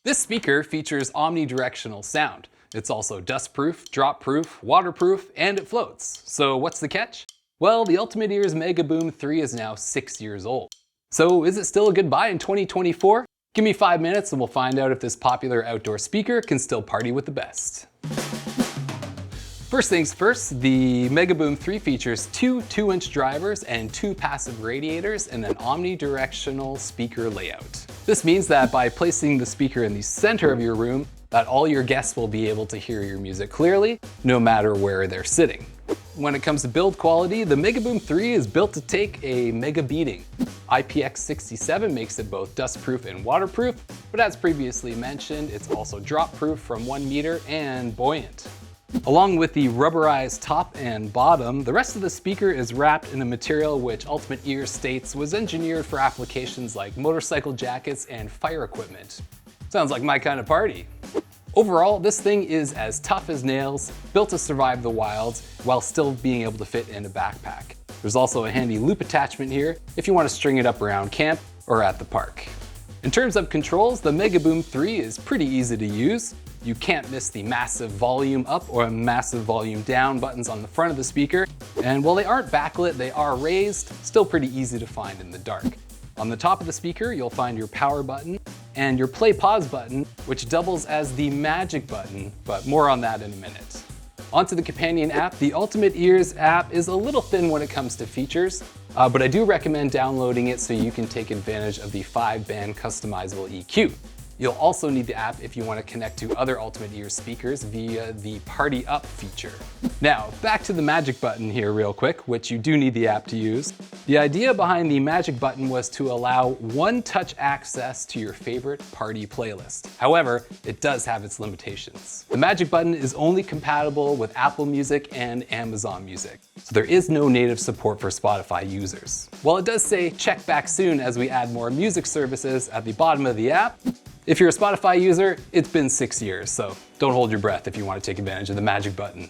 This speaker features omnidirectional sound. It's also dustproof, drop-proof, waterproof, and it floats. So what's the catch? Well, the Ultimate Ears Megaboom 3 is now 6 years old. So is it still a good buy in 2024? Give me 5 minutes and we'll find out if this popular outdoor speaker can still party with the best. First things first, the Megaboom 3 features two 2-inch drivers and 2 passive radiators and an omnidirectional speaker layout. This means that by placing the speaker in the center of your room, that all your guests will be able to hear your music clearly, no matter where they're sitting. When it comes to build quality, the Megaboom 3 is built to take a mega beating. IPX67 makes it both dustproof and waterproof, but as previously mentioned, it's also drop-proof from 1 meter and buoyant. Along with the rubberized top and bottom, the rest of the speaker is wrapped in a material which Ultimate Ears states was engineered for applications like motorcycle jackets and fire equipment. Sounds like my kind of party. Overall, this thing is as tough as nails, built to survive the wilds while still being able to fit in a backpack. There's also a handy loop attachment here if you want to string it up around camp or at the park. In terms of controls, the Megaboom 3 is pretty easy to use. You can't miss the massive volume up or massive volume down buttons on the front of the speaker. And while they aren't backlit, they are raised, still pretty easy to find in the dark. On the top of the speaker, you'll find your power button and your play pause button, which doubles as the magic button, but more on that in a minute. Onto the companion app, the Ultimate Ears app is a little thin when it comes to features, but I do recommend downloading it so you can take advantage of the 5-band customizable EQ. You'll also need the app if you want to connect to other Ultimate Ears speakers via the Party Up feature. Now, back to the magic button here real quick, which you do need the app to use. The idea behind the magic button was to allow one-touch access to your favorite party playlist. However, it does have its limitations. The magic button is only compatible with Apple Music and Amazon Music, so there is no native support for Spotify users. While it does say check back soon as we add more music services at the bottom of the app, if you're a Spotify user, it's been 6 years, so don't hold your breath if you want to take advantage of the magic button.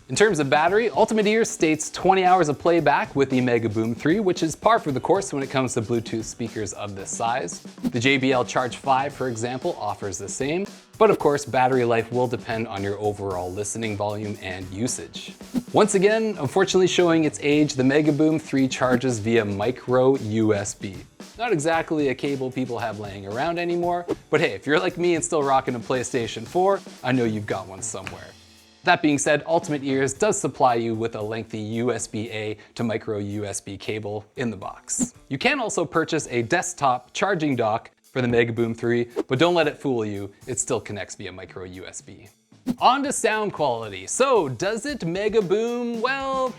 In terms of battery, Ultimate Ears states 20 hours of playback with the Megaboom 3, which is par for the course when it comes to Bluetooth speakers of this size. The JBL Charge 5, for example, offers the same, but of course, battery life will depend on your overall listening volume and usage. Once again, unfortunately showing its age, the Megaboom 3 charges via micro USB. Not exactly a cable people have laying around anymore, but hey, if you're like me and still rocking a PlayStation 4, I know you've got one somewhere. That being said, Ultimate Ears does supply you with a lengthy USB-A to micro USB cable in the box. You can also purchase a desktop charging dock for the Megaboom 3, but don't let it fool you, it still connects via micro USB. On to sound quality. So does it Megaboom? Well,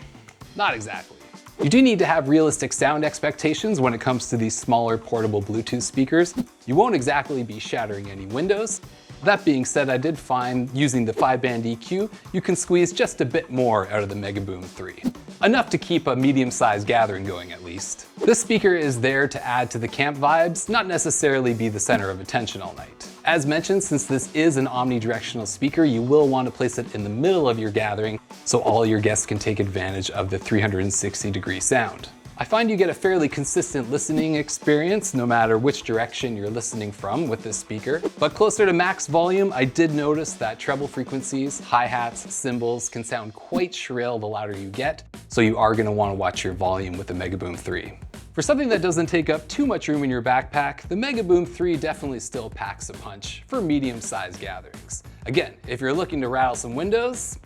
not exactly. You do need to have realistic sound expectations when it comes to these smaller portable Bluetooth speakers. You won't exactly be shattering any windows. That being said, I did find using the 5-band EQ, you can squeeze just a bit more out of the Megaboom 3. Enough to keep a medium-sized gathering going at least. This speaker is there to add to the camp vibes, not necessarily be the center of attention all night. As mentioned, since this is an omnidirectional speaker, you will want to place it in the middle of your gathering so all your guests can take advantage of the 360-degree sound. I find you get a fairly consistent listening experience no matter which direction you're listening from with this speaker. But closer to max volume, I did notice that treble frequencies, hi-hats, cymbals can sound quite shrill the louder you get, so you are going to want to watch your volume with the Megaboom 3. For something that doesn't take up too much room in your backpack, the Megaboom 3 definitely still packs a punch for medium-sized gatherings. Again, if you're looking to rattle some windows,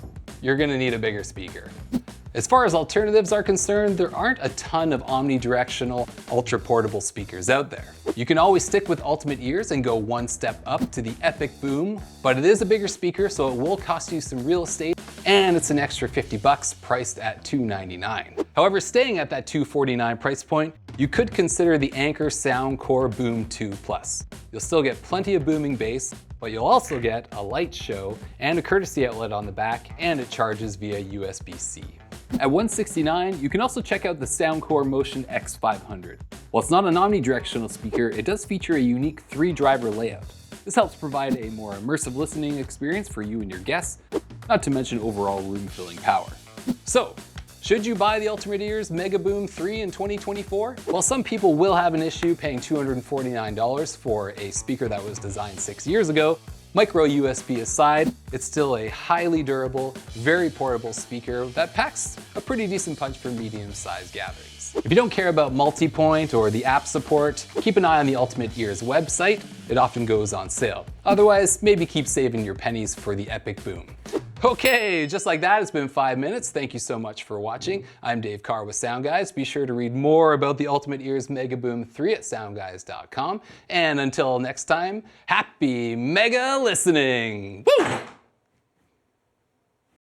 you're going to need a bigger speaker. As far as alternatives are concerned, there aren't a ton of omnidirectional, ultra-portable speakers out there. You can always stick with Ultimate Ears and go one step up to the Epic Boom, but it is a bigger speaker, so it will cost you some real estate, and it's an extra $50 priced at $299. However, staying at that $249 price point, you could consider the Anker Soundcore Boom 2 Plus. You'll still get plenty of booming bass, but you'll also get a light show and a courtesy outlet on the back, and it charges via USB-C. At $169, you can also check out the Soundcore Motion X500. While it's not an omnidirectional speaker, it does feature a unique 3-driver layout. This helps provide a more immersive listening experience for you and your guests, not to mention overall room-filling power. So, Should you buy the Ultimate Ears Megaboom 3 in 2024? Well, some people will have an issue paying $249 for a speaker that was designed 6 years ago. Micro USB aside, it's still a highly durable, very portable speaker that packs a pretty decent punch for medium-sized gatherings. If you don't care about multi-point or the app support, keep an eye on the Ultimate Ears website. It often goes on sale. Otherwise, maybe keep saving your pennies for the epic boom. Okay, just like that, it's been 5 minutes. Thank you so much for watching. I'm Dave Carr with SoundGuys. Be sure to read more about the Ultimate Ears Megaboom 3 at soundguys.com. And until next time, happy mega listening! Woo!